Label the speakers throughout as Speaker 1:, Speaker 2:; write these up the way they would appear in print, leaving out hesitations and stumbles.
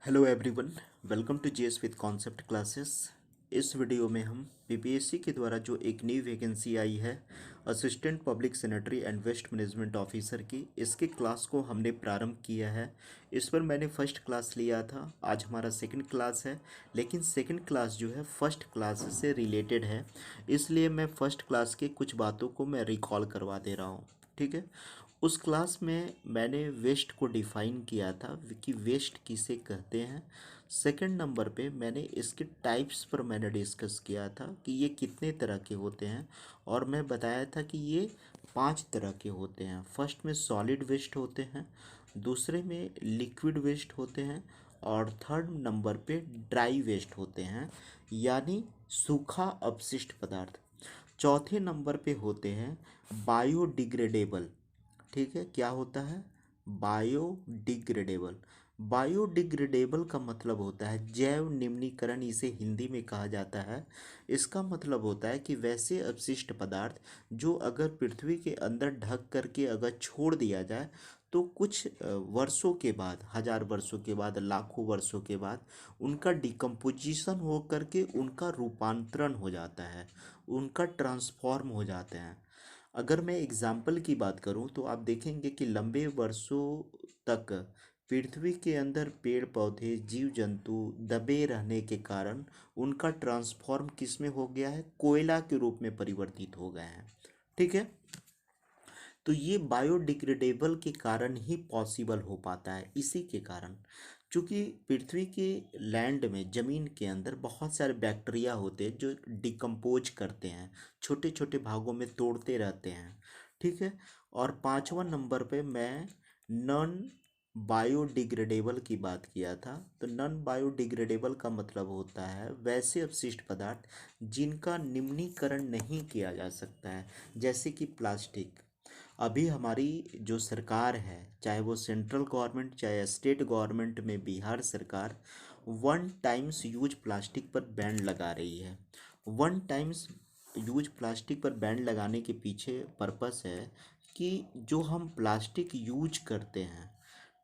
Speaker 1: Hello everyone, welcome to GS with concept classes. इस video में हम पीपीएससी के द्वारा जो एक नई वैकेंसी आई है assistant public sanitary and waste management officer की, इसके क्लास को हमने प्रारंभ किया है। इस पर मैंने फर्स्ट क्लास लिया था, आज हमारा सेकंड क्लास है। लेकिन सेकंड क्लास जो है फर्स्ट क्लास से रिलेटेड है, इसलिए मैं फर्स्ट क्लास के कुछ बातों को मैं रिकॉल करवा दे रहा हूँ। ठीक है। उस क्लास में मैंने वेस्ट को डिफाइन किया था कि वेस्ट किसे कहते हैं। सेकंड नंबर पे मैंने इसके टाइप्स पर मैंने डिस्कस किया था कि ये कितने तरह के होते हैं, और मैं बताया था कि ये 5 तरह के होते हैं। फर्स्ट में सॉलिड वेस्ट होते हैं, दूसरे में लिक्विड वेस्ट होते हैं, और थर्ड नंबर पे ड्राई वेस्ट होते हैं, यानी सूखा अपशिष्ट पदार्थ। चौथे नंबर पे होते हैं बायोडिग्रेडेबल। ठीक है, क्या होता है? बायोडिग्रेडेबल। बायोडिग्रेडेबल का मतलब होता है जैव निम्नीकरण, इसे हिंदी में कहा जाता है। इसका मतलब होता है कि वैसे अपशिष्ट पदार्थ जो अगर पृथ्वी के अंदर ढक करके अगर छोड़ दिया जाए तो कुछ वर्षों के बाद, हजार वर्षों के बाद, लाखों वर्षों के बाद उनका डिकम्पोजिशन हो करके उनका रूपांतरण हो जाता है, उनका ट्रांसफॉर्म हो जाते हैं। अगर मैं एग्जाम्पल की बात करूं तो आप देखेंगे कि लंबे वर्षों तक पृथ्वी के अंदर पेड़ पौधे जीव जंतु दबे रहने के कारण उनका ट्रांसफॉर्म किस में हो गया है? कोयला के रूप में परिवर्तित हो गए हैं। ठीक है। तो ये बायोडिग्रेडेबल के कारण ही पॉसिबल हो पाता है। इसी के कारण, क्योंकि पृथ्वी के लैंड में, ज़मीन के अंदर बहुत सारे बैक्टीरिया होते हैं जो डिकम्पोज करते हैं, छोटे छोटे भागों में तोड़ते रहते हैं। ठीक है। और पांचवा नंबर पे मैं नॉन बायोडिग्रेडेबल की बात किया था। तो नॉन बायोडिग्रेडेबल का मतलब होता है वैसे अपशिष्ट पदार्थ जिनका निम्नीकरण नहीं किया जा सकता है, जैसे कि प्लास्टिक। अभी हमारी जो सरकार है, चाहे वो सेंट्रल गवर्नमेंट चाहे स्टेट गवर्नमेंट में, बिहार सरकार वन टाइम्स यूज प्लास्टिक पर बैन लगा रही है। वन टाइम्स यूज प्लास्टिक पर बैन लगाने के पीछे पर्पस है कि जो हम प्लास्टिक यूज करते हैं,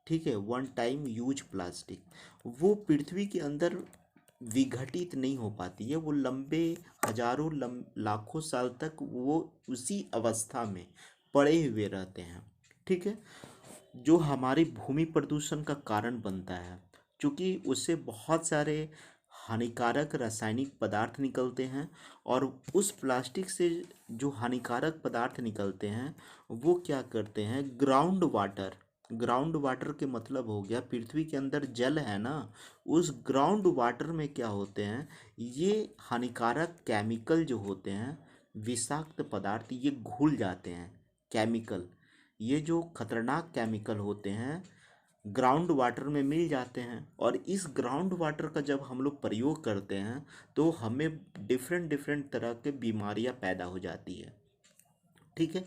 Speaker 1: ठीक है, वन टाइम यूज प्लास्टिक, वो पृथ्वी के अंदर विघटित नहीं हो पाती है। वो लंबे हजारों लाखों साल तक वो उसी अवस्था में पड़े हुए रहते हैं। ठीक है। जो हमारी भूमि प्रदूषण का कारण बनता है, क्योंकि उससे बहुत सारे हानिकारक रासायनिक पदार्थ निकलते हैं, और उस प्लास्टिक से जो हानिकारक पदार्थ निकलते हैं वो क्या करते हैं, ग्राउंड वाटर के मतलब हो गया पृथ्वी के अंदर जल है ना, उस ग्राउंड वाटर में क्या होते हैं, ये हानिकारक केमिकल जो होते हैं, विषाक्त पदार्थ, ये घुल जाते हैं। केमिकल, ये जो खतरनाक केमिकल होते हैं ग्राउंड वाटर में मिल जाते हैं, और इस ग्राउंड वाटर का जब हम लोग प्रयोग करते हैं तो हमें डिफरेंट डिफरेंट तरह के बीमारियां पैदा हो जाती है। ठीक है।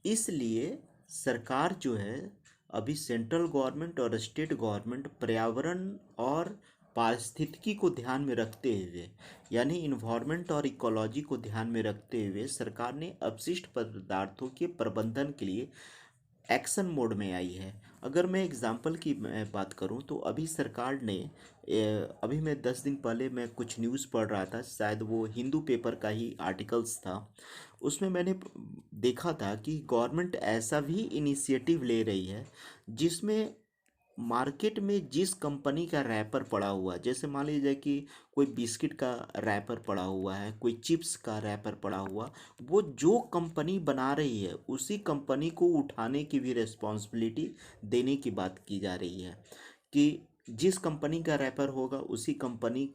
Speaker 1: इसलिए सरकार जो है, अभी सेंट्रल गवर्नमेंट और स्टेट गवर्नमेंट पर्यावरण और पारिस्थितिकी को ध्यान में रखते हुए, यानी इन्वायरमेंट और इकोलॉजी को ध्यान में रखते हुए, सरकार ने अपशिष्ट पदार्थों के प्रबंधन के लिए एक्शन मोड में आई है। अगर मैं एग्जांपल की मैं बात करूं तो अभी सरकार ने अभी मैं 10 दिन पहले मैं कुछ न्यूज़ पढ़ रहा था, शायद वो हिंदू पेपर का ही आर्टिकल्स था। उसमें मैंने देखा था कि गवर्नमेंट ऐसा भी इनिशिएटिव ले रही है जिसमें मार्केट में जिस कंपनी का रैपर पड़ा हुआ है, जैसे मान लीजिए कि कोई बिस्किट का रैपर पड़ा हुआ है, कोई चिप्स का रैपर पड़ा हुआ, वो जो कंपनी बना रही है उसी कंपनी को उठाने की भी रिस्पॉन्सिबिलिटी देने की बात की जा रही है, कि जिस कंपनी का रैपर होगा उसी कंपनी,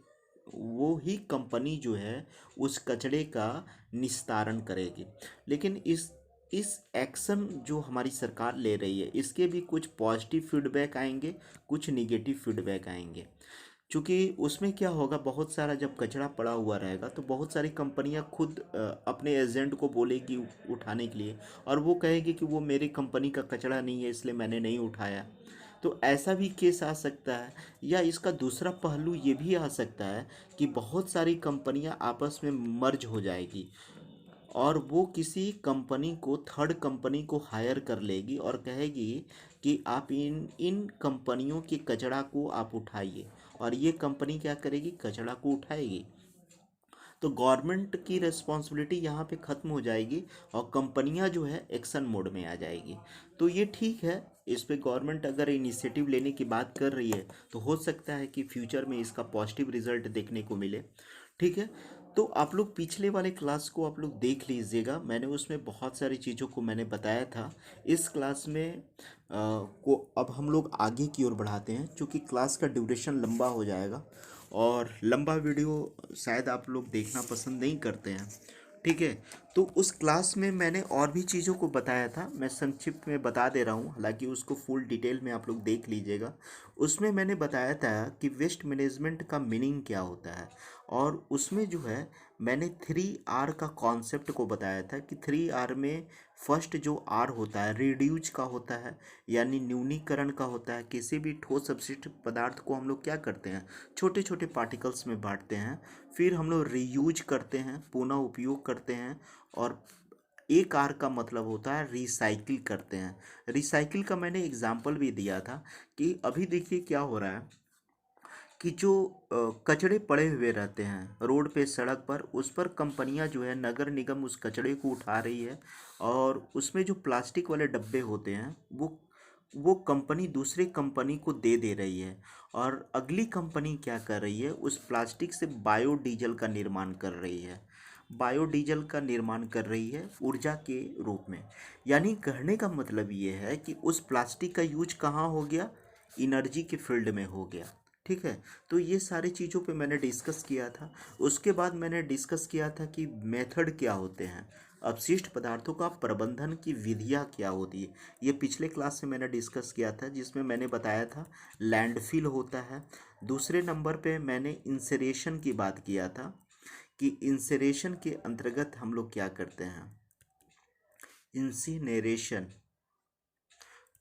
Speaker 1: वो ही कंपनी जो है उस कचरे का निस्तारण करेगी। लेकिन इस एक्शन जो हमारी सरकार ले रही है, इसके भी कुछ पॉजिटिव फीडबैक आएंगे, कुछ निगेटिव फीडबैक आएंगे। क्योंकि उसमें क्या होगा, बहुत सारा जब कचरा पड़ा हुआ रहेगा तो बहुत सारी कंपनियां खुद अपने एजेंट को बोलेगी उठाने के लिए, और वो कहेगी कि वो मेरी कंपनी का कचरा नहीं है इसलिए मैंने नहीं उठाया। तो ऐसा भी केस आ सकता है। या इसका दूसरा पहलू ये भी आ सकता है कि बहुत सारी कंपनियां आपस में मर्ज हो जाएगी, और वो किसी कंपनी को, थर्ड कंपनी को हायर कर लेगी और कहेगी कि आप इन इन कंपनियों के कचरा को आप उठाइए, और ये कंपनी क्या करेगी, कचरा को उठाएगी। तो गवर्नमेंट की रिस्पॉन्सिबिलिटी यहाँ पे ख़त्म हो जाएगी और कंपनियाँ जो है एक्शन मोड में आ जाएगी। तो ये ठीक है, इस पे गवर्नमेंट अगर इनिशिएटिव लेने की बात कर रही है तो हो सकता है कि फ्यूचर में इसका पॉजिटिव रिजल्ट देखने को मिले। ठीक है। तो आप लोग पिछले वाले क्लास को आप लोग देख लीजिएगा, मैंने उसमें बहुत सारी चीज़ों को मैंने बताया था। इस क्लास में को अब हम लोग आगे की ओर बढ़ाते हैं, क्योंकि क्लास का ड्यूरेशन लंबा हो जाएगा और लंबा वीडियो शायद आप लोग देखना पसंद नहीं करते हैं। ठीक है। तो उस क्लास में मैंने और भी चीज़ों को बताया था, मैं संक्षिप्त में बता दे रहा हूँ, हालांकि उसको फुल डिटेल में आप लोग देख लीजिएगा। उसमें मैंने बताया था कि वेस्ट मैनेजमेंट का मीनिंग क्या होता है, और उसमें जो है मैंने 3R का कॉन्सेप्ट को बताया था कि 3R में फर्स्ट जो आर होता है रिड्यूज का होता है, यानी न्यूनीकरण का होता है। किसी भी ठोस अपशिष्ट पदार्थ को हम लोग क्या करते हैं, छोटे छोटे पार्टिकल्स में बांटते हैं, फिर हम लोग रीयूज करते हैं, पुनः उपयोग करते हैं। और एक आर का मतलब होता है रिसाइकिल करते हैं। रिसाइकिल का मैंने एग्जाम्पल भी दिया था कि अभी देखिए क्या हो रहा है कि जो कचड़े पड़े हुए रहते हैं रोड पे, सड़क पर, उस पर कंपनियां जो है, नगर निगम उस कचड़े को उठा रही है और उसमें जो प्लास्टिक वाले डब्बे होते हैं वो कंपनी दूसरे कंपनी को दे दे रही है, और अगली कंपनी क्या कर रही है, उस प्लास्टिक से बायोडीजल का निर्माण कर रही है। बायोडीजल का निर्माण कर रही है ऊर्जा के रूप में। यानी कहने का मतलब ये है कि उस प्लास्टिक का यूज कहाँ हो गया, इनर्जी के फील्ड में हो गया। ठीक है। तो ये सारी चीज़ों पे मैंने डिस्कस किया था। उसके बाद मैंने डिस्कस किया था कि मेथड क्या होते हैं, अपशिष्ट पदार्थों का प्रबंधन की विधियाँ क्या होती है। ये पिछले क्लास से मैंने डिस्कस किया था, जिसमें मैंने बताया था लैंडफिल होता है। दूसरे नंबर पे मैंने इंसरेशन की बात किया था कि इंसरेशन के अंतर्गत हम लोग क्या करते हैं, इंसिनरेशन।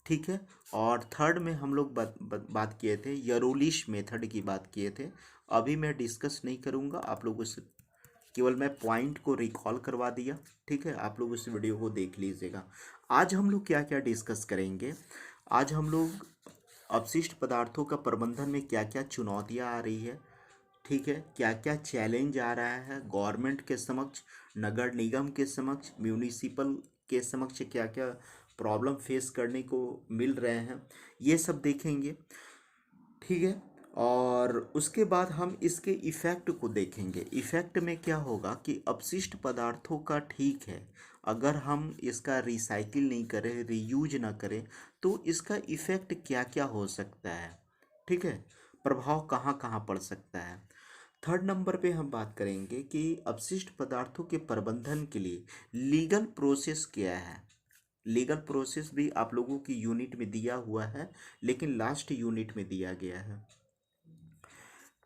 Speaker 1: ठीक है। और थर्ड में हम लोग बात किए थे यरोलिश मेथड की बात किए थे। अभी मैं डिस्कस नहीं करूँगा, आप लोग उस, केवल मैं पॉइंट को रिकॉल करवा दिया। ठीक है, आप लोग उस वीडियो को देख लीजिएगा। आज हम लोग क्या क्या डिस्कस करेंगे, आज हम लोग अपशिष्ट पदार्थों का प्रबंधन में क्या क्या चुनौतियाँ आ रही है, ठीक है, क्या क्या चैलेंज आ रहा है गवर्नमेंट के समक्ष, नगर निगम के समक्ष, म्यूनिसिपल के समक्ष क्या क्या प्रॉब्लम फेस करने को मिल रहे हैं, ये सब देखेंगे। ठीक है। और उसके बाद हम इसके इफ़ेक्ट को देखेंगे। इफ़ेक्ट में क्या होगा कि अपशिष्ट पदार्थों का, ठीक है, अगर हम इसका रिसाइकिल नहीं करें, रीयूज ना करें, तो इसका इफ़ेक्ट क्या क्या हो सकता है। ठीक है, प्रभाव कहाँ कहाँ पड़ सकता है। थर्ड नंबर पे हम बात करेंगे कि अपशिष्ट पदार्थों के प्रबंधन के लिए लीगल प्रोसेस क्या है। लीगल प्रोसेस भी आप लोगों की यूनिट में दिया हुआ है, लेकिन लास्ट यूनिट में दिया गया है।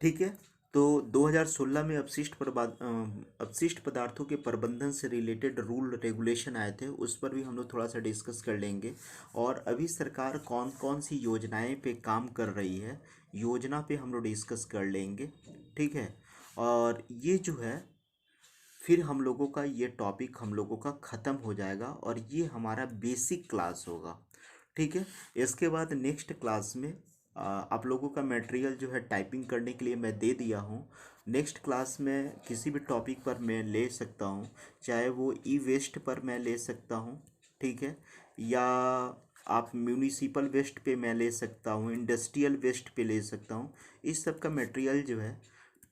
Speaker 1: ठीक है। तो 2016 में अपशिष्ट पदार्थों के प्रबंधन से रिलेटेड रूल रेगुलेशन आए थे, उस पर भी हम लोग थोड़ा सा डिस्कस कर लेंगे। और अभी सरकार कौन कौन सी योजनाएं पे काम कर रही है, योजना पे हम लोग डिस्कस कर लेंगे। ठीक है। और ये जो है, फिर हम लोगों का ये टॉपिक हम लोगों का ख़त्म हो जाएगा और ये हमारा बेसिक क्लास होगा। ठीक है। इसके बाद नेक्स्ट क्लास में आप लोगों का मटेरियल जो है टाइपिंग करने के लिए मैं दे दिया हूँ। नेक्स्ट क्लास में किसी भी टॉपिक पर मैं ले सकता हूँ, चाहे वो ई वेस्ट पर मैं ले सकता हूँ, ठीक है, या आप म्यूनिसिपल वेस्ट पे मैं ले सकता हूँ, इंडस्ट्रियल वेस्ट पे ले सकता हूँ। इस सब का मटेरियल जो है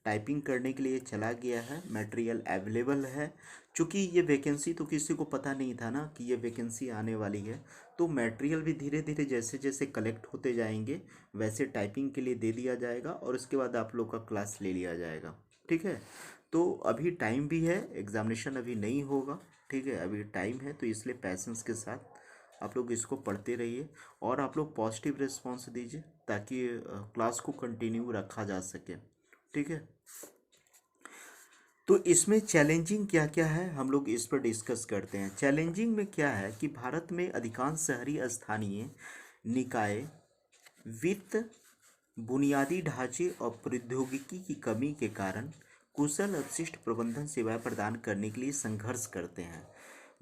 Speaker 1: टाइपिंग करने के लिए चला गया है, मटेरियल अवेलेबल है। चूँकि ये वैकेंसी तो किसी को पता नहीं था ना कि ये वैकेंसी आने वाली है, तो मटेरियल भी धीरे धीरे जैसे जैसे कलेक्ट होते जाएंगे वैसे टाइपिंग के लिए दे दिया जाएगा और उसके बाद आप लोग का क्लास ले लिया जाएगा। ठीक है। तो अभी टाइम भी है, एग्ज़ामिनेशन अभी नहीं होगा। ठीक है, अभी टाइम है, तो इसलिए पैसेंस के साथ आप लोग इसको पढ़ते रहिए और आप लोग पॉजिटिव रिस्पॉन्स दीजिए ताकि क्लास को कंटिन्यू रखा जा सके। ठीक है। तो इसमें चैलेंजिंग क्या क्या है हम लोग इस पर डिस्कस करते हैं। चैलेंजिंग में क्या है कि भारत में अधिकांश शहरी स्थानीय निकाय वित्त, बुनियादी ढांचे और प्रौद्योगिकी की कमी के कारण कुशल अपशिष्ट प्रबंधन सेवाएं प्रदान करने के लिए संघर्ष करते हैं।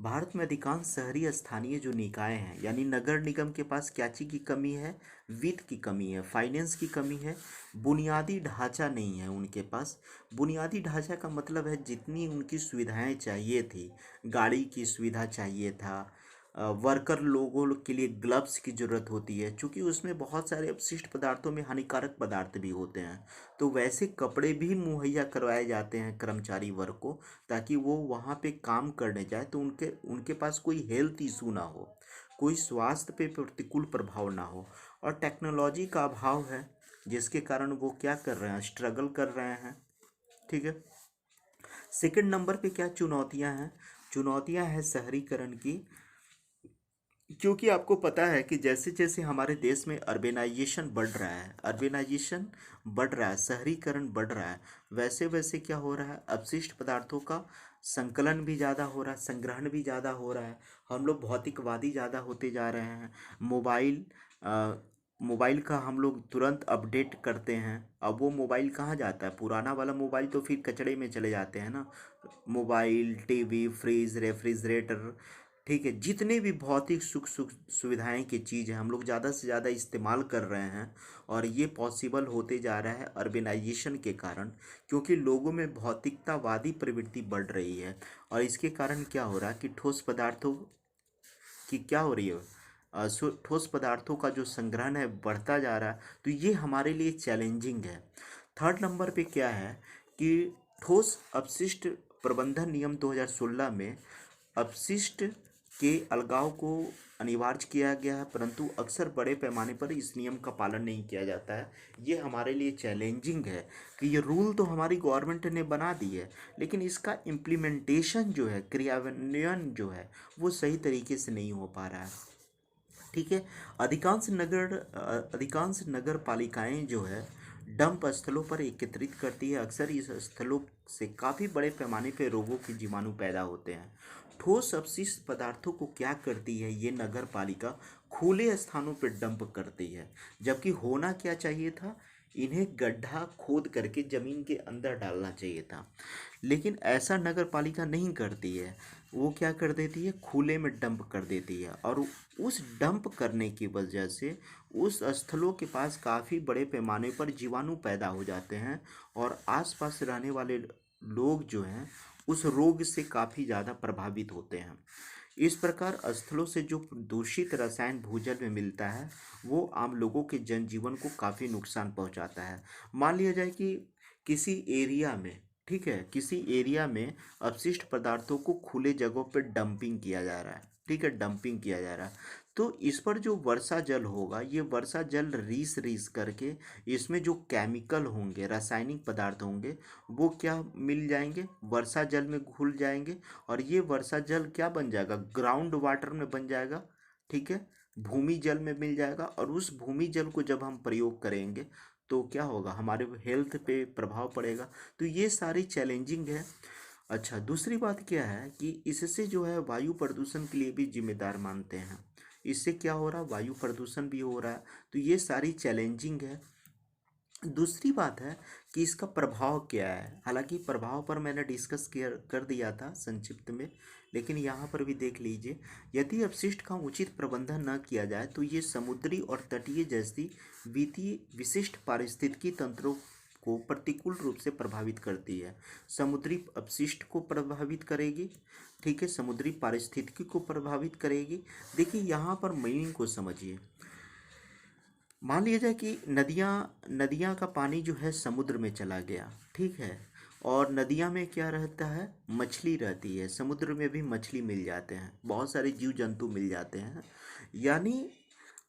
Speaker 1: भारत में अधिकांश शहरी स्थानीय जो निकाय हैं यानी नगर निगम के पास क्या चीज़ की कमी है? वित्त की कमी है, फाइनेंस की कमी है, बुनियादी ढांचा नहीं है उनके पास। बुनियादी ढांचा का मतलब है जितनी उनकी सुविधाएं चाहिए थी, गाड़ी की सुविधा चाहिए था, वर्कर लोगों के लिए ग्लव्स की ज़रूरत होती है, क्योंकि उसमें बहुत सारे अपशिष्ट पदार्थों में हानिकारक पदार्थ भी होते हैं। तो वैसे कपड़े भी मुहैया करवाए जाते हैं कर्मचारी वर्ग को, ताकि वो वहाँ पे काम करने जाए तो उनके उनके पास कोई हेल्थ इशू ना हो, कोई स्वास्थ्य पे प्रतिकूल प्रभाव ना हो। और टेक्नोलॉजी का अभाव है, जिसके कारण वो क्या कर रहे हैं, स्ट्रगल कर रहे हैं। ठीक है। सेकंड नंबर पे क्या चुनौतियां हैं? चुनौतियां हैं शहरीकरण की, क्योंकि आपको पता है कि जैसे जैसे हमारे देश में अर्बेनाइजेशन बढ़ रहा है, शहरीकरण बढ़ रहा है, वैसे वैसे क्या हो रहा है, अपशिष्ट पदार्थों का संकलन भी ज़्यादा हो रहा है, संग्रहण भी ज़्यादा हो रहा है। हम लोग भौतिकवादी ज़्यादा होते जा रहे हैं। मोबाइल अ, मोबाइल का हम लोग तुरंत अपडेट करते हैं। अब वो मोबाइल कहाँ जाता है, पुराना वाला मोबाइल तो फिर कचड़े में चले जाते हैं ना। मोबाइल, टीवी, फ्रिज, रेफ्रिजरेटर, ठीक है, जितने भी भौतिक सुख सुख सुविधाएं की चीज़ है हम लोग ज़्यादा से ज़्यादा इस्तेमाल कर रहे हैं। और ये पॉसिबल होते जा रहा है अर्बेनाइजेशन के कारण, क्योंकि लोगों में भौतिकतावादी प्रवृत्ति बढ़ रही है। और इसके कारण क्या हो रहा है कि ठोस पदार्थों की क्या हो रही है, ठोस पदार्थों का जो संग्रहण है बढ़ता जा रहा है। तो ये हमारे लिए चैलेंजिंग है। थर्ड नंबर पे क्या है कि ठोस अपशिष्ट प्रबंधन नियम 2016 में अपशिष्ट के अलगाव को अनिवार्य किया गया है, परंतु अक्सर बड़े पैमाने पर इस नियम का पालन नहीं किया जाता है। ये हमारे लिए चैलेंजिंग है कि ये रूल तो हमारी गवर्नमेंट ने बना दी है, लेकिन इसका इम्प्लीमेंटेशन जो है, क्रियान्वयन जो है, वो सही तरीके से नहीं हो पा रहा है। ठीक है। अधिकांश नगर पालिकाएं जो है डंप स्थलों पर एकत्रित करती है। अक्सर इस स्थलों से काफ़ी बड़े पैमाने पर रोगों के जीवाणु पैदा होते हैं। ठोस अपशिष्ट पदार्थों को क्या करती है ये नगर पालिका, खुले स्थानों पर डंप करती है, जबकि होना क्या चाहिए था, इन्हें गड्ढा खोद करके ज़मीन के अंदर डालना चाहिए था। लेकिन ऐसा नगर पालिका नहीं करती है। वो क्या कर देती है, खुले में डंप कर देती है। और उस डंप करने की वजह से उस स्थलों के पास काफ़ी बड़े पैमाने पर जीवाणु पैदा हो जाते हैं, और आसपास रहने वाले लोग जो हैं उस रोग से काफ़ी ज़्यादा प्रभावित होते हैं। इस प्रकार स्थलों से जो दूषित रसायन भूजल में मिलता है वो आम लोगों के जनजीवन को काफ़ी नुकसान पहुंचाता है। मान लिया जाए कि किसी एरिया में, ठीक है, किसी एरिया में अपशिष्ट पदार्थों को खुले जगहों पर डंपिंग किया जा रहा है, ठीक है, डंपिंग किया जा रहा है। तो इस पर जो वर्षा जल होगा, ये वर्षा जल रीस रीस करके इसमें जो केमिकल होंगे, रासायनिक पदार्थ होंगे, वो क्या मिल जाएंगे, वर्षा जल में घुल जाएंगे। और ये वर्षा जल क्या बन जाएगा, ग्राउंड वाटर में बन जाएगा। ठीक है, भूमि जल में मिल जाएगा। और उस भूमि जल को जब हम प्रयोग करेंगे तो क्या होगा, हमारे हेल्थ पे प्रभाव पड़ेगा। तो ये सारी चैलेंजिंग है। अच्छा, दूसरी बात क्या है कि इससे जो है वायु प्रदूषण के लिए भी जिम्मेदार मानते हैं। इससे क्या हो रहा है, वायु प्रदूषण भी हो रहा है। तो ये सारी चैलेंजिंग है। दूसरी बात है कि इसका प्रभाव क्या है। हालांकि प्रभाव पर मैंने डिस्कस कर दिया था संक्षिप्त में, लेकिन यहाँ पर भी देख लीजिए। यदि अपशिष्ट का उचित प्रबंधन न किया जाए तो ये समुद्री और तटीय जैसी वित्तीय विशिष्ट पारिस्थितिकी तंत्रों को प्रतिकूल रूप से प्रभावित करती है। समुद्री अपशिष्ट को प्रभावित करेगी, ठीक है, समुद्री पारिस्थितिकी को प्रभावित करेगी। देखिए यहाँ पर मीनिंग को समझिए। मान लिया जाए कि नदियाँ नदियाँ का पानी जो है समुद्र में चला गया, ठीक है, और नदियाँ में क्या रहता है, मछली रहती है। समुद्र में भी मछली मिल जाते हैं, बहुत सारे जीव जंतु मिल जाते हैं। यानी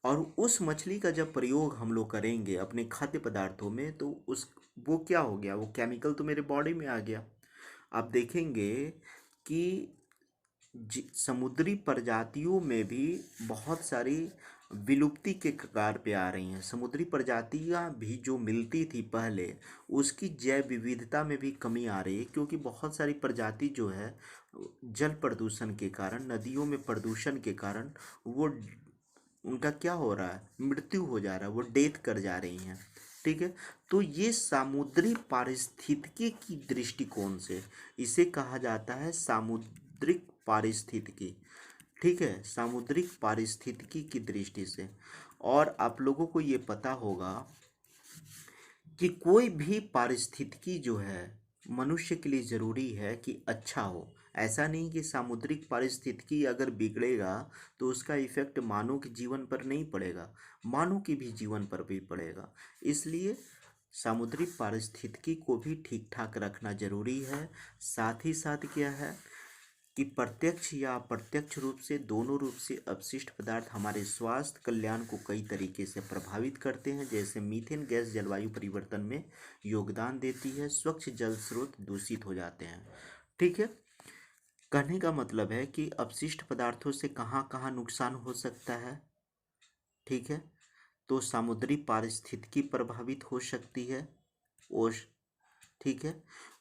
Speaker 1: और उस मछली का जब प्रयोग हम लोग करेंगे अपने खाद्य पदार्थों में तो उस वो क्या हो गया, वो केमिकल तो मेरे बॉडी में आ गया। आप देखेंगे कि समुद्री प्रजातियों में भी बहुत सारी विलुप्ति के कगार पे आ रही हैं। समुद्री प्रजातियां भी जो मिलती थी पहले, उसकी जैव विविधता में भी कमी आ रही है, क्योंकि बहुत सारी प्रजाति जो है जल प्रदूषण के कारण, नदियों में प्रदूषण के कारण वो उनका क्या हो रहा है, मृत्यु हो जा रहा है, वो डेथ कर जा रही हैं। ठीक है। तो ये सामुद्री पारिस्थितिकी की दृष्टिकोण से इसे कहा जाता है सामुद्रिक पारिस्थितिकी। ठीक है, सामुद्रिक पारिस्थितिकी की दृष्टि से। और आप लोगों को ये पता होगा कि कोई भी पारिस्थितिकी जो है मनुष्य के लिए ज़रूरी है कि अच्छा हो। ऐसा नहीं कि सामुद्रिक पारिस्थितिकी अगर बिगड़ेगा तो उसका इफ़ेक्ट मानव के जीवन पर नहीं पड़ेगा, मानव के भी जीवन पर भी पड़ेगा। इसलिए सामुद्रिक पारिस्थितिकी को भी ठीक ठाक रखना जरूरी है। साथ ही साथ क्या है कि प्रत्यक्ष या अप्रत्यक्ष रूप से, दोनों रूप से अपशिष्ट पदार्थ हमारे स्वास्थ्य कल्याण को कई तरीके से प्रभावित करते हैं। जैसे मीथेन गैस जलवायु परिवर्तन में योगदान देती है, स्वच्छ जल स्रोत दूषित हो जाते हैं। ठीक है, कहने का मतलब है कि अपशिष्ट पदार्थों से कहाँ कहाँ नुकसान हो सकता है। ठीक है, तो समुद्री पारिस्थितिकी प्रभावित हो सकती है, ओश ठीक है।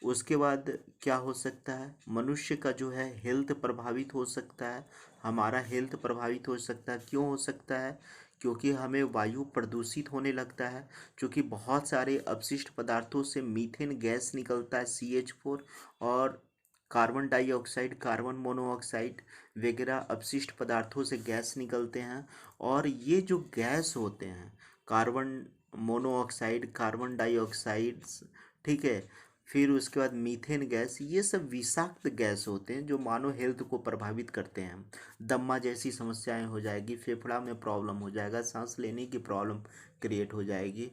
Speaker 1: उसके बाद क्या हो सकता है, मनुष्य का जो है हेल्थ प्रभावित हो सकता है, हमारा हेल्थ प्रभावित हो सकता है। क्यों हो सकता है? क्योंकि हमें वायु प्रदूषित होने लगता है, क्योंकि बहुत सारे अपशिष्ट पदार्थों से मीथेन गैस निकलता है CH4, और कार्बन डाइऑक्साइड, कार्बन मोनोऑक्साइड वगैरह अपशिष्ट पदार्थों से गैस निकलते हैं। और ये जो गैस होते हैं, कार्बन मोनोऑक्साइड, कार्बन डाइऑक्साइड्स, ठीक है, फिर उसके बाद मीथेन गैस, ये सब विषाक्त गैस होते हैं जो मानव हेल्थ को प्रभावित करते हैं। दम्मा जैसी समस्याएं हो जाएगी, फेफड़ा में प्रॉब्लम हो जाएगा, सांस लेने की प्रॉब्लम क्रिएट हो जाएगी।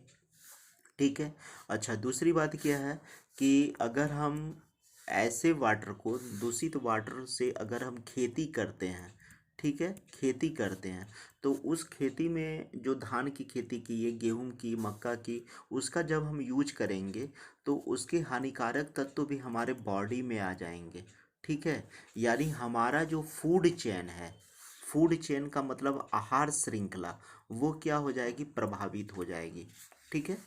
Speaker 1: ठीक है। अच्छा, दूसरी बात क्या है कि अगर हम ऐसे वाटर को, दूषित वाटर से अगर हम खेती करते हैं, ठीक है, खेती करते हैं, तो उस खेती में जो धान की खेती की है, गेहूं की, मक्का की, उसका जब हम यूज करेंगे तो उसके हानिकारक तत्व भी हमारे बॉडी में आ जाएंगे। ठीक है, यानी हमारा जो फूड चेन है, फूड चेन का मतलब आहार श्रृंखला, वो क्या हो जाएगी, प्रभावित हो जाएगी। ठीक है,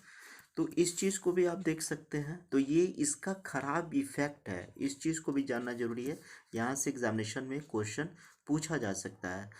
Speaker 1: तो इस चीज़ को भी आप देख सकते हैं। तो ये इसका खराब इफेक्ट है, इस चीज़ को भी जानना जरूरी है। यहाँ से एग्जामिनेशन में क्वेश्चन पूछा जा सकता है।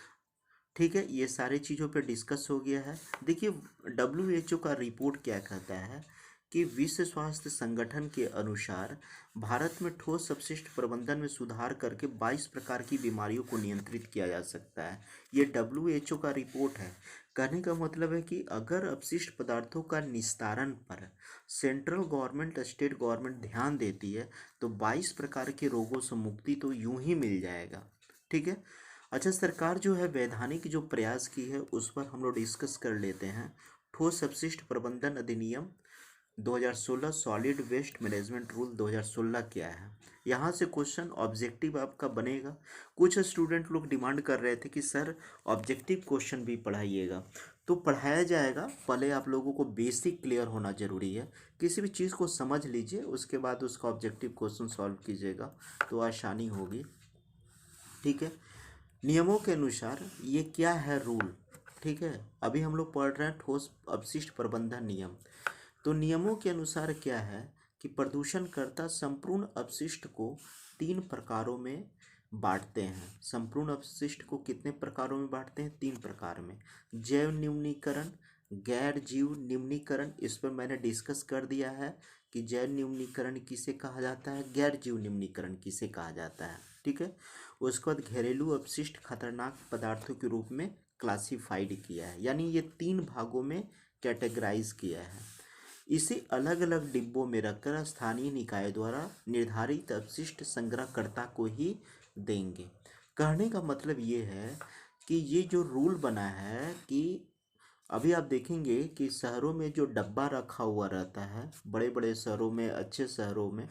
Speaker 1: ठीक है, ये सारी चीज़ों पे डिस्कस हो गया है। देखिए, WHO का रिपोर्ट क्या कहता है कि विश्व स्वास्थ्य संगठन के अनुसार भारत में ठोस अपशिष्ट प्रबंधन में सुधार करके 22 प्रकार की बीमारियों को नियंत्रित किया जा सकता है। ये WHO का रिपोर्ट है। कहने का मतलब है कि अगर अपशिष्ट पदार्थों का निस्तारण पर सेंट्रल गवर्नमेंट, स्टेट गवर्नमेंट ध्यान देती है तो 22 प्रकार के रोगों से मुक्ति तो यूं ही मिल जाएगा। ठीक है। अच्छा, सरकार जो है वैधानिक जो प्रयास की है उस पर हम लोग डिस्कस कर लेते हैं। ठोस अपशिष्ट प्रबंधन अधिनियम 2016, सॉलिड वेस्ट मैनेजमेंट रूल 2016 क्या है। यहाँ से क्वेश्चन ऑब्जेक्टिव आपका बनेगा। कुछ स्टूडेंट लोग डिमांड कर रहे थे कि सर ऑब्जेक्टिव क्वेश्चन भी पढ़ाइएगा, तो पढ़ाया जाएगा। पहले आप लोगों को बेसिक क्लियर होना जरूरी है। किसी भी चीज़ को समझ लीजिए, उसके बाद उसका ऑब्जेक्टिव क्वेश्चन सॉल्व कीजिएगा तो आसानी होगी। ठीक है, नियमों के अनुसार ये क्या है रूल। ठीक है, अभी हम लोग पढ़ रहे हैं ठोस अपशिष्ट प्रबंधन नियम। तो नियमों के अनुसार क्या है कि प्रदूषणकर्ता संपूर्ण अपशिष्ट को 3 प्रकारों में बांटते हैं। संपूर्ण अपशिष्ट को कितने प्रकारों में बांटते हैं? 3 प्रकार में। जैव न्यूनीकरण, गैर जीव न्यूनीकरण, इस पर मैंने डिस्कस कर दिया है कि जैव न्यूनीकरण किसे कहा जाता है, गैर जीव न्यूनीकरण किसे कहा जाता है। ठीक है, उसके बाद घरेलू अपशिष्ट खतरनाक पदार्थों के रूप में क्लासिफाइड किया है, यानी ये 3 भागों में कैटेगराइज किया है। इसे अलग अलग डिब्बों में रखकर स्थानीय निकाय द्वारा निर्धारित अपशिष्ट संग्रहकर्ता को ही देंगे। कहने का मतलब ये है कि ये जो रूल बना है कि अभी आप देखेंगे कि शहरों में जो डब्बा रखा हुआ रहता है, बड़े बड़े शहरों में, अच्छे शहरों में,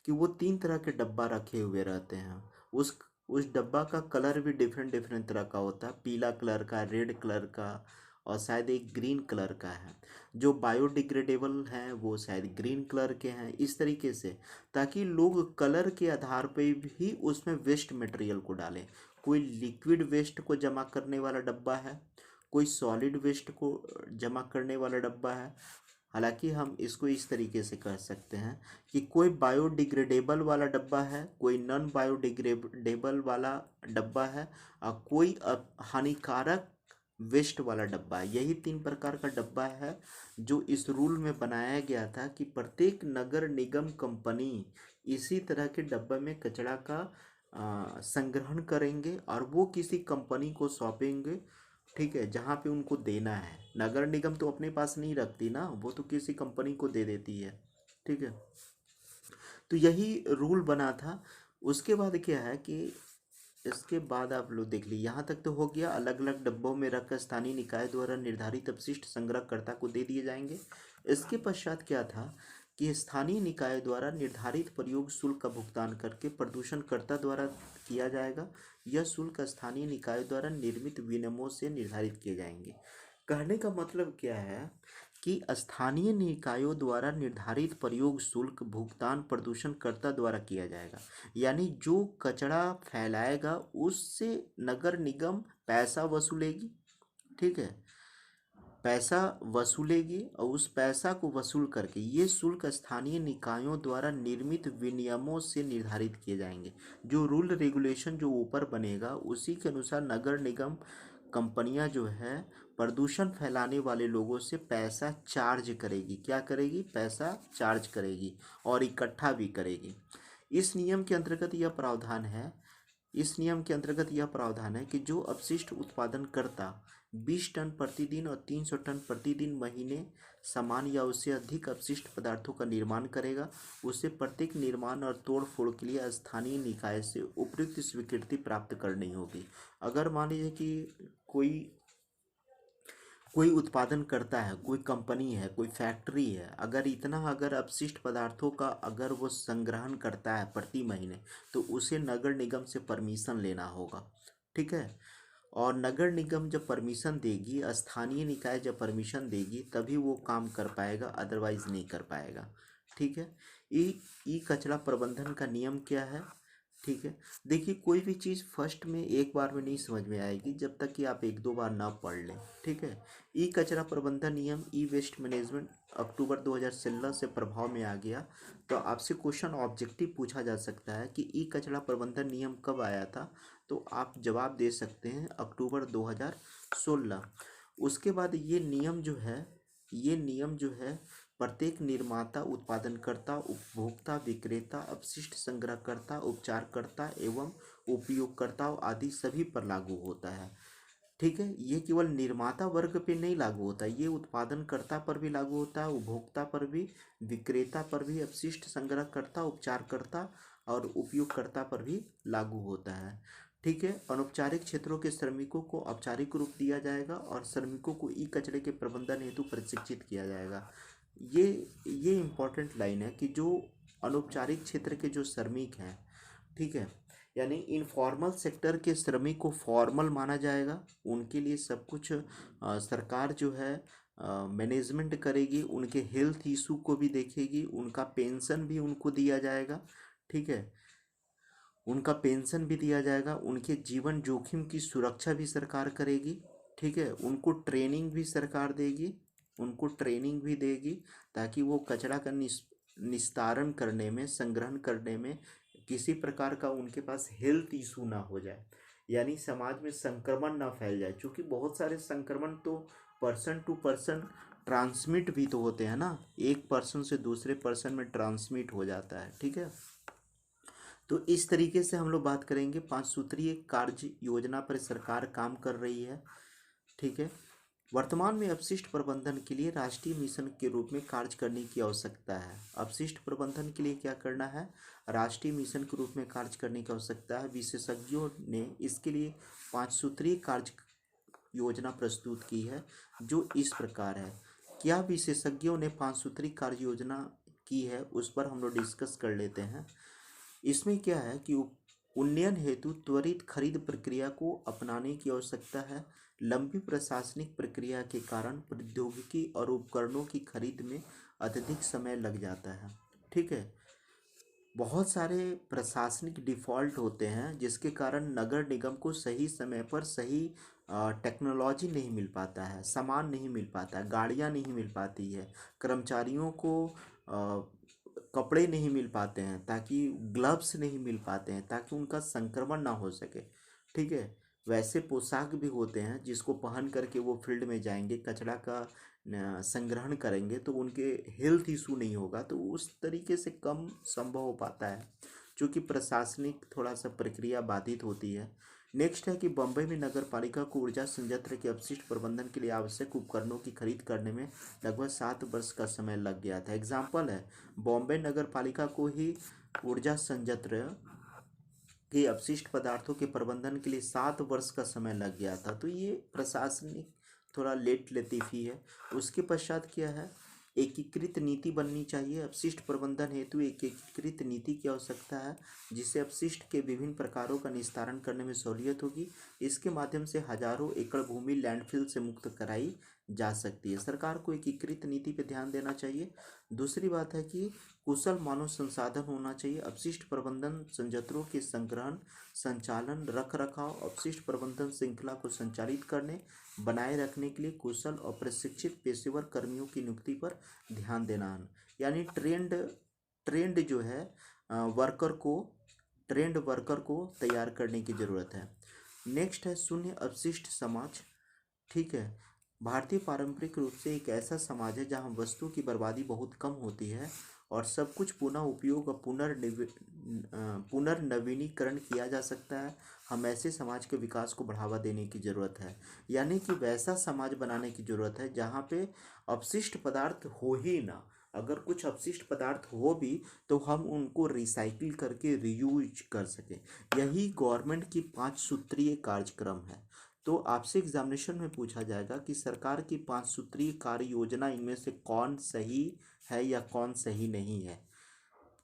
Speaker 1: कि वो 3 तरह के डब्बा रखे हुए रहते हैं। उस डब्बा का कलर भी डिफरेंट डिफरेंट तरह का होता है, पीला कलर का, रेड कलर का, और शायद एक ग्रीन कलर का है। जो बायोडिग्रेडेबल हैं वो शायद ग्रीन कलर के हैं, इस तरीके से, ताकि लोग कलर के आधार पर भी उसमें वेस्ट मटेरियल को डालें। कोई लिक्विड वेस्ट को जमा करने वाला डब्बा है, कोई सॉलिड वेस्ट को जमा करने वाला डब्बा है। हालांकि हम इसको इस तरीके से कह सकते हैं कि कोई बायोडिग्रेडेबल वाला डब्बा है, कोई नॉन बायोडिग्रेडेबल वाला डब्बा है, और कोई हानिकारक वेस्ट वाला डब्बा है। यही 3 प्रकार का डब्बा है जो इस रूल में बनाया गया था कि प्रत्येक नगर निगम कंपनी इसी तरह के डब्बे में कचरा का संग्रहण करेंगे और वो किसी कंपनी को सौंपेंगे। ठीक है, जहाँ पे उनको देना है। नगर निगम तो अपने पास नहीं रखती ना, वो तो किसी कंपनी को दे देती है। ठीक है, तो यही रूल बना था। उसके बाद क्या है कि इसके बाद आप लोग देख लीजिए, यहाँ तक तो हो गया। अलग अलग डब्बों में रखकर स्थानीय निकाय द्वारा निर्धारित अपशिष्ट संग्रहकर्ता को दे दिए जाएंगे। इसके पश्चात क्या था कि स्थानीय निकाय द्वारा निर्धारित प्रयोग शुल्क का भुगतान करके प्रदूषणकर्ता द्वारा किया जाएगा। यह शुल्क स्थानीय निकाय द्वारा निर्मित विनियमों से निर्धारित किए जाएंगे। कहने का मतलब क्या है कि स्थानीय निकायों द्वारा निर्धारित प्रयोग शुल्क भुगतान प्रदूषणकर्ता द्वारा किया जाएगा। यानी जो कचरा फैलाएगा उससे नगर निगम पैसा वसूलेगी। ठीक है, पैसा वसूलेगी और उस पैसा को वसूल करके ये शुल्क स्थानीय निकायों द्वारा निर्मित विनियमों से निर्धारित किए जाएंगे। जो रूल रेगुलेशन जो ऊपर बनेगा उसी के अनुसार नगर निगम कंपनियां जो है प्रदूषण फैलाने वाले लोगों से पैसा चार्ज करेगी। क्या करेगी? पैसा चार्ज करेगी और इकट्ठा भी करेगी। इस नियम के अंतर्गत यह प्रावधान है इस नियम के अंतर्गत यह प्रावधान है कि जो अपशिष्ट उत्पादन करता 20 टन प्रतिदिन और 300 टन प्रतिदिन महीने समान या उससे अधिक अपशिष्ट पदार्थों का निर्माण करेगा, उसे प्रत्येक निर्माण और तोड़ फोड़ के लिए स्थानीय निकाय से उपयुक्त स्वीकृति प्राप्त करनी होगी। अगर मान लीजिए कि कोई कोई उत्पादन करता है, कोई कंपनी है, कोई फैक्ट्री है, अगर अपशिष्ट पदार्थों का अगर वो संग्रहण करता है प्रति महीने, तो उसे नगर निगम से परमिशन लेना होगा। ठीक है, और नगर निगम जब परमिशन देगी, स्थानीय निकाय जब परमिशन देगी तभी वो काम कर पाएगा, अदरवाइज नहीं कर पाएगा। ठीक है, ई ई कचरा प्रबंधन का नियम क्या है? ठीक है, देखिए कोई भी चीज़ फर्स्ट में एक बार में नहीं समझ में आएगी जब तक कि आप एक दो बार ना पढ़ लें। ठीक है, ई कचरा प्रबंधन नियम ई वेस्ट मैनेजमेंट अक्टूबर 2016 से प्रभाव में आ गया। तो आपसे क्वेश्चन ऑब्जेक्टिव पूछा जा सकता है कि ई कचरा प्रबंधन नियम कब आया था, तो आप जवाब दे सकते हैं अक्टूबर 2016। उसके बाद ये नियम जो है प्रत्येक निर्माता, उत्पादनकर्ता, उपभोक्ता, विक्रेता, अपशिष्ट संग्रहकर्ता, उपचारकर्ता एवं उपयोगकर्ताओं आदि सभी पर लागू होता है। ठीक है, ये केवल निर्माता वर्ग पे नहीं लागू होता, ये उत्पादनकर्ता पर भी लागू होता है, उपभोक्ता पर भी, विक्रेता पर भी, अपशिष्ट संग्रहकर्ता, उपचारकर्ता और उपयोगकर्ता पर भी लागू होता है। ठीक है, अनौपचारिक क्षेत्रों के श्रमिकों को औपचारिक रूप दिया जाएगा और श्रमिकों को ई कचरे के प्रबंधन हेतु प्रशिक्षित किया जाएगा। ये ये इम्पोर्टेंट लाइन है कि जो अनौपचारिक क्षेत्र के जो श्रमिक हैं, ठीक है, यानी इनफॉर्मल सेक्टर के श्रमिक को फॉर्मल माना जाएगा। उनके लिए सब कुछ सरकार जो है मैनेजमेंट करेगी, उनके हेल्थ इशू को भी देखेगी, उनका पेंशन भी उनको दिया जाएगा। ठीक है, उनका पेंशन भी दिया जाएगा, उनके जीवन जोखिम की सुरक्षा भी सरकार करेगी। ठीक है, उनको ट्रेनिंग भी सरकार देगी, उनको ट्रेनिंग भी देगी ताकि वो कचरा का निस्तारण करने में, संग्रहण करने में किसी प्रकार का उनके पास हेल्थ इशू ना हो जाए, यानी समाज में संक्रमण ना फैल जाए। क्योंकि बहुत सारे संक्रमण तो पर्सन टू पर्सन ट्रांसमिट भी तो होते हैं ना, एक पर्सन से दूसरे पर्सन में ट्रांसमिट हो जाता है। ठीक है, तो इस तरीके से हम लोग बात करेंगे। 5 सूत्रीय कार्य योजना पर सरकार काम कर रही है। ठीक है, वर्तमान में अपशिष्ट प्रबंधन के लिए राष्ट्रीय मिशन के रूप में कार्य करने की आवश्यकता है। अपशिष्ट प्रबंधन के लिए क्या करना है? राष्ट्रीय मिशन के रूप में कार्य करने की आवश्यकता है। विशेषज्ञों ने इसके लिए 5 सूत्रीय कार्य योजना प्रस्तुत की है जो इस प्रकार है। क्या विशेषज्ञों ने 5 सूत्रीय कार्य योजना की है, उस पर हम लोग डिस्कस कर लेते हैं। इसमें क्या है कि उन्नयन हेतु त्वरित खरीद प्रक्रिया को अपनाने की आवश्यकता है। लंबी प्रशासनिक प्रक्रिया के कारण प्रौद्योगिकी और उपकरणों की खरीद में अत्यधिक समय लग जाता है। ठीक है, बहुत सारे प्रशासनिक डिफ़ॉल्ट होते हैं जिसके कारण नगर निगम को सही समय पर सही टेक्नोलॉजी नहीं मिल पाता है, सामान नहीं मिल पाता है, गाड़ियाँ नहीं मिल पाती है, कर्मचारियों को कपड़े नहीं मिल पाते हैं, ताकि ग्लव्स नहीं मिल पाते हैं ताकि उनका संक्रमण ना हो सके। ठीक है, वैसे पोशाक भी होते हैं जिसको पहन करके वो फील्ड में जाएंगे, कचरा का संग्रहण करेंगे, तो उनके हेल्थ इशू नहीं होगा, तो उस तरीके से कम संभव हो पाता है, क्योंकि प्रशासनिक थोड़ा सा प्रक्रिया बाधित होती है। नेक्स्ट है कि बम्बई में नगर पालिका को ऊर्जा संयंत्र के अपशिष्ट प्रबंधन के लिए आवश्यक उपकरणों की खरीद करने में लगभग 7 वर्ष का समय लग गया था। एग्जाम्पल है, बॉम्बे नगर पालिका को ही ऊर्जा संयंत्र के अपशिष्ट पदार्थों के प्रबंधन के लिए 7 वर्ष का समय लग गया था। तो ये प्रशासनिक थोड़ा लेट लतीफ़ी है। उसके पश्चात क्या है, एकीकृत नीति बननी चाहिए। अपशिष्ट प्रबंधन हेतु एक एकीकृत नीति की आवश्यकता है, जिससे अपशिष्ट के विभिन्न प्रकारों का निस्तारण करने में सहूलियत होगी। इसके माध्यम से हजारों एकड़ भूमि लैंडफिल से मुक्त कराई जा सकती है। सरकार को एकीकृत नीति पर ध्यान देना चाहिए। दूसरी बात है कि कुशल मानव संसाधन होना चाहिए। अपशिष्ट प्रबंधन संयंत्रों के संग्रहण, संचालन, रख रखाव, अपशिष्ट प्रबंधन श्रृंखला को संचालित करने, बनाए रखने के लिए कुशल और प्रशिक्षित पेशेवर कर्मियों की नियुक्ति पर ध्यान देना है। यानी ट्रेंड ट्रेंड जो है वर्कर को ट्रेंड वर्कर को तैयार करने की ज़रूरत है। नेक्स्ट है शून्य अपशिष्ट समाज। ठीक है, भारतीय पारंपरिक रूप से एक ऐसा समाज है जहाँ वस्तु की बर्बादी बहुत कम होती है और सब कुछ पुनः उपयोग और पुनर्नवीनीकरण किया जा सकता है। हम ऐसे समाज के विकास को बढ़ावा देने की ज़रूरत है, यानी कि वैसा समाज बनाने की ज़रूरत है जहाँ पे अपशिष्ट पदार्थ हो ही ना। अगर कुछ अपशिष्ट पदार्थ हो भी तो हम उनको रिसाइकिल करके रीयूज कर सकें। यही गवर्नमेंट की 5 सूत्रीय कार्यक्रम है। तो आपसे एग्जामिनेशन में पूछा जाएगा कि सरकार की 5 सूत्रीय कार्य योजना इनमें से कौन सही है या कौन सही नहीं है।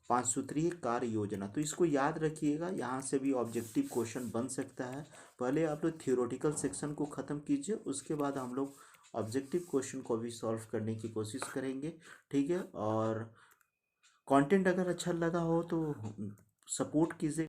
Speaker 1: 5 सूत्रीय कार्य योजना, तो इसको याद रखिएगा, यहाँ से भी ऑब्जेक्टिव क्वेश्चन बन सकता है। पहले आप लोग थियोरेटिकल सेक्शन को ख़त्म कीजिए, उसके बाद हम लोग ऑब्जेक्टिव क्वेश्चन को भी सॉल्व करने की कोशिश करेंगे। ठीक है, और कंटेंट अगर अच्छा लगा हो तो सपोर्ट कीजिए।